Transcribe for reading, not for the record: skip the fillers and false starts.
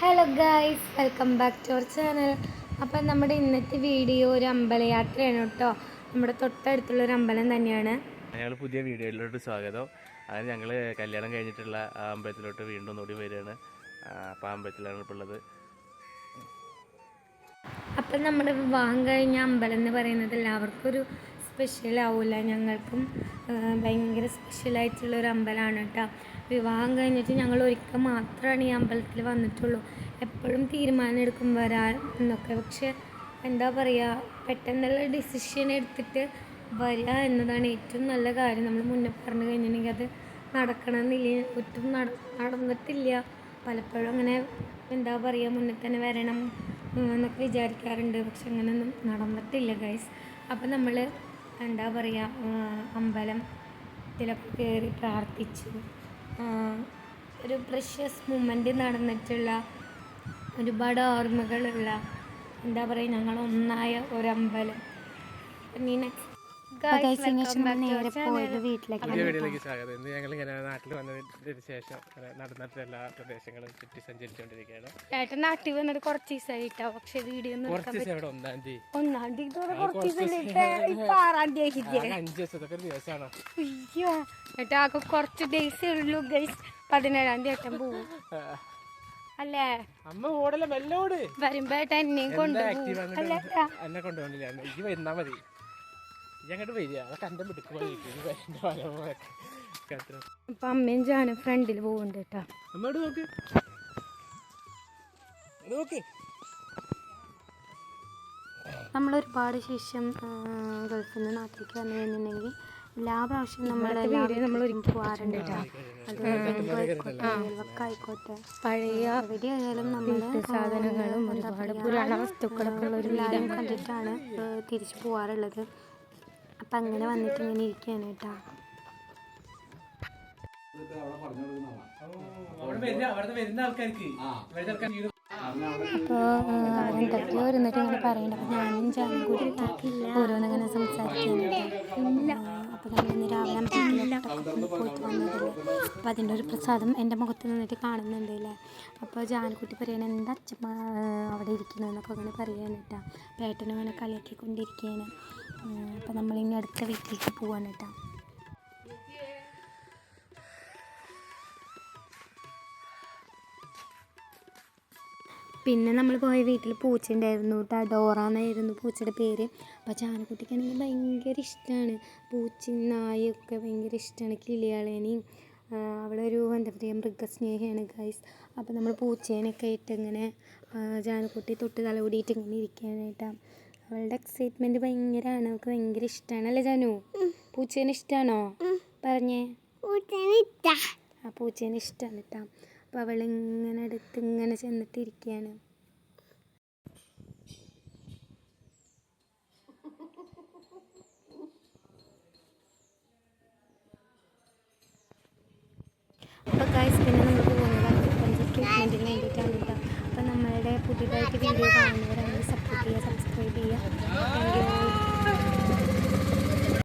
Hello guys, welcome back to our channel. അപ്പം നമ്മുടെ ഇന്നത്തെ വീഡിയോ ഒരു അമ്പലയാത്രയാണ് കേട്ടോ. നമ്മുടെ തൊട്ടടുത്തുള്ളൊരു അമ്പലം തന്നെയാണ്. ഞങ്ങൾ പുതിയ വീഡിയോയിലോട്ട് സ്വാഗതം. അത് ഞങ്ങൾ കല്യാണം കഴിഞ്ഞിട്ടുള്ള ആ അമ്പലത്തിലോട്ട് വീണ്ടും ഒന്നുകൂടി വരികയാണ്. അപ്പോൾ ആ അമ്പലത്തിലാണ് ഇപ്പോൾ ഉള്ളത്. അപ്പം നമ്മുടെ വിവാഹം കഴിഞ്ഞ അമ്പലം എന്ന് പറയുന്നത് എല്ലാവർക്കും ഒരു സ്പെഷ്യൽ ആവില്ല. ഞങ്ങൾക്കും ഭയങ്കര സ്പെഷ്യലായിട്ടുള്ളൊരു അമ്പലമാണ് കേട്ടോ. വിവാഹം കഴിഞ്ഞിട്ട് ഞങ്ങൾ ഒരിക്കൽ മാത്രമാണ് ഈ അമ്പലത്തിൽ വന്നിട്ടുള്ളൂ. എപ്പോഴും തീരുമാനം എടുക്കും വരാൻ എന്നൊക്കെ. പക്ഷെ എന്താ പറയുക, പെട്ടെന്നുള്ള ഡിസിഷൻ എടുത്തിട്ട് വരിക എന്നതാണ് ഏറ്റവും നല്ല കാര്യം. നമ്മൾ മുന്നേ പറഞ്ഞു കഴിഞ്ഞിട്ടുണ്ടെങ്കിൽ അത് നടക്കണമെന്നില്ല, ഒട്ടും നടന്നിട്ടില്ല. പലപ്പോഴും അങ്ങനെ എന്താ പറയുക, മുന്നേ തന്നെ വരണം എന്നൊക്കെ വിചാരിക്കാറുണ്ട്. പക്ഷെ അങ്ങനെയൊന്നും നടന്നിട്ടില്ല ഗൈസ്. അപ്പം നമ്മൾ എന്താ പറയുക, അമ്പലത്തിലൊക്കെ കയറി പ്രാർത്ഥിച്ചു. ഒരു പ്രഷ്യസ് മൊമെൻ്റ് നടന്നിട്ടുള്ള ഒരുപാട് ഓർമ്മകളുള്ള എന്താ പറയുക, ഞങ്ങളൊന്നായ ഒരമ്പലം. നേരെ പോയത് വീട്ടിലേക്ക്. ഞങ്ങളിങ്ങനെ നാട്ടിൽ വന്നതിന് ശേഷം നടന്നിട്ട് എല്ലാ പ്രദേശങ്ങളും ചുറ്റി സഞ്ചരിച്ചുകൊണ്ടിരിക്കുകയാണ്. ഏട്ടൻ നാട്ടിൽ വന്നിട്ട് കുറച്ച് ദിവസമായിട്ടോ. പക്ഷെ വീഡിയോ ഒന്നാം തീയതി 6 ദിവസമാണോ? അയ്യോ ഏട്ടാ, ആകെ കുറച്ച് ഡേയ്സേ ഉള്ളൂ ഗൈസ്. 17-ാം തീയതി ഏട്ടൻ പോവും അല്ലേ? അമ്മ ഓടല മെല്ലോട് വരുമ്പോ ഏട്ടൻ എന്നെയും കൊണ്ടുപോകും. എന്നെ കൊണ്ടുപോകണില്ല, എനിക്ക് വരുന്നാ മതി. അങ്ങോട്ട് വരിക, അതൊക്കെ എൻ്റെ മിടുക്കുമ്പോൾ. അപ്പൊ അമ്മയും ജാനും ഫ്രണ്ടിൽ പോകുന്നുണ്ട് കേട്ടോ. അമ്മയോട് നോക്ക് നോക്ക്. നമ്മളൊരുപാട് ശേഷം ഗൾഫിൽ നിന്ന് നാട്ടിലേക്ക് വന്നു കഴിഞ്ഞിട്ടുണ്ടെങ്കിൽ എല്ലാ പ്രാവശ്യവും നമ്മൾ ഒരുക്കി പോകാറുണ്ട് കേട്ടോ. അത് ആയിക്കോട്ടെ, പഴയ എവിടെയായാലും നമ്മൾ സാധനങ്ങളും ഒരുപാട് പുരാണ വസ്തുക്കളൊക്കെ ഉള്ള ഒരു വീടും കണ്ടിട്ടാണ് തിരിച്ചു പോകാറുള്ളത്. അപ്പം അങ്ങനെ വന്നിട്ട് ഇങ്ങനെ ഇരിക്കുകയാണ് കേട്ടോ. അപ്പോൾ എന്തൊക്കെയോ ഇരുന്നിട്ട് ഇങ്ങനെ പറയുന്നുണ്ട്. അപ്പോൾ ഞാനും ജാനും കൂടി ഓരോന്നിങ്ങനെ സംസാരിക്കുന്നുണ്ട്. അപ്പോൾ നമ്മളിന്ന് രാവിലെ അമ്പലത്തിലൊക്കെ പോയിട്ട് വന്നതല്ലേ. അപ്പോൾ അതിൻ്റെ ഒരു പ്രസാദം എൻ്റെ മുഖത്ത് നിന്നിട്ട് കാണുന്നുണ്ട് അല്ലേ. അപ്പോൾ ജാൻകുട്ടി പറയണ എന്താ അച്ഛമ്മ അവിടെ ഇരിക്കുന്നതെന്നൊക്കെ അങ്ങനെ പറയാൻ കേട്ടോ. പേട്ടനും അങ്ങനെ കളിയാക്കിക്കൊണ്ടിരിക്കുകയാണ്. അപ്പോൾ നമ്മളിനി അടുത്ത വീട്ടിലേക്ക് പോവാണ് കേട്ടോ. പിന്നെ നമ്മൾ പോയ വീട്ടിൽ പൂച്ച ഉണ്ടായിരുന്നു കേട്ടോ. ഡോറ എന്നായിരുന്നു പൂച്ചയുടെ പേര്. അപ്പോൾ ജാനക്കുട്ടിക്കാണെങ്കിൽ ഭയങ്കര ഇഷ്ടമാണ് പൂച്ചയും നായൊക്കെ ഭയങ്കര ഇഷ്ടമാണ്. കിളിയാളേനെയും അവളൊരു എന്താ പറയുക, മൃഗസ്നേഹിയാണ് ഗൈസ്. അപ്പോൾ നമ്മൾ പൂച്ചേനൊക്കെ ആയിട്ട് ഇങ്ങനെ ജാനക്കുട്ടി തൊട്ട് തല കൂടിയിട്ട് ഇങ്ങനെ ഇരിക്കാനായിട്ടാ. അവളുടെ എക്സൈറ്റ്മെൻറ്റ് ഭയങ്കരമാണ്. അവൾക്ക് ഭയങ്കര ഇഷ്ടമാണ് അല്ലേ ജാനു? പൂച്ചേനെ ഇഷ്ടമാണോ പറഞ്ഞേ? ആ പൂച്ചേനെ ഇഷ്ടമാണ് കേട്ടോ. അപ്പോൾ അവളിങ്ങനെ അടുത്ത് ഇങ്ങനെ ചെന്നിട്ടിരിക്കുകയാണ്. അപ്പോൾ ഗൈസ്, പിന്നെ നമ്മൾ പോകുന്നത് അഗ്രികൾച്ചർ ട്രീറ്റ്മെൻറ്റിന് വേണ്ടിയിട്ടാണ് കേട്ടോ. അപ്പോൾ നമ്മളുടെ പുതിയതായിട്ട് വീഡിയോ കാണുന്നവരാണെങ്കിൽ സപ്പോർട്ട് ചെയ്യുക, സബ്സ്ക്രൈബ് ചെയ്യുക.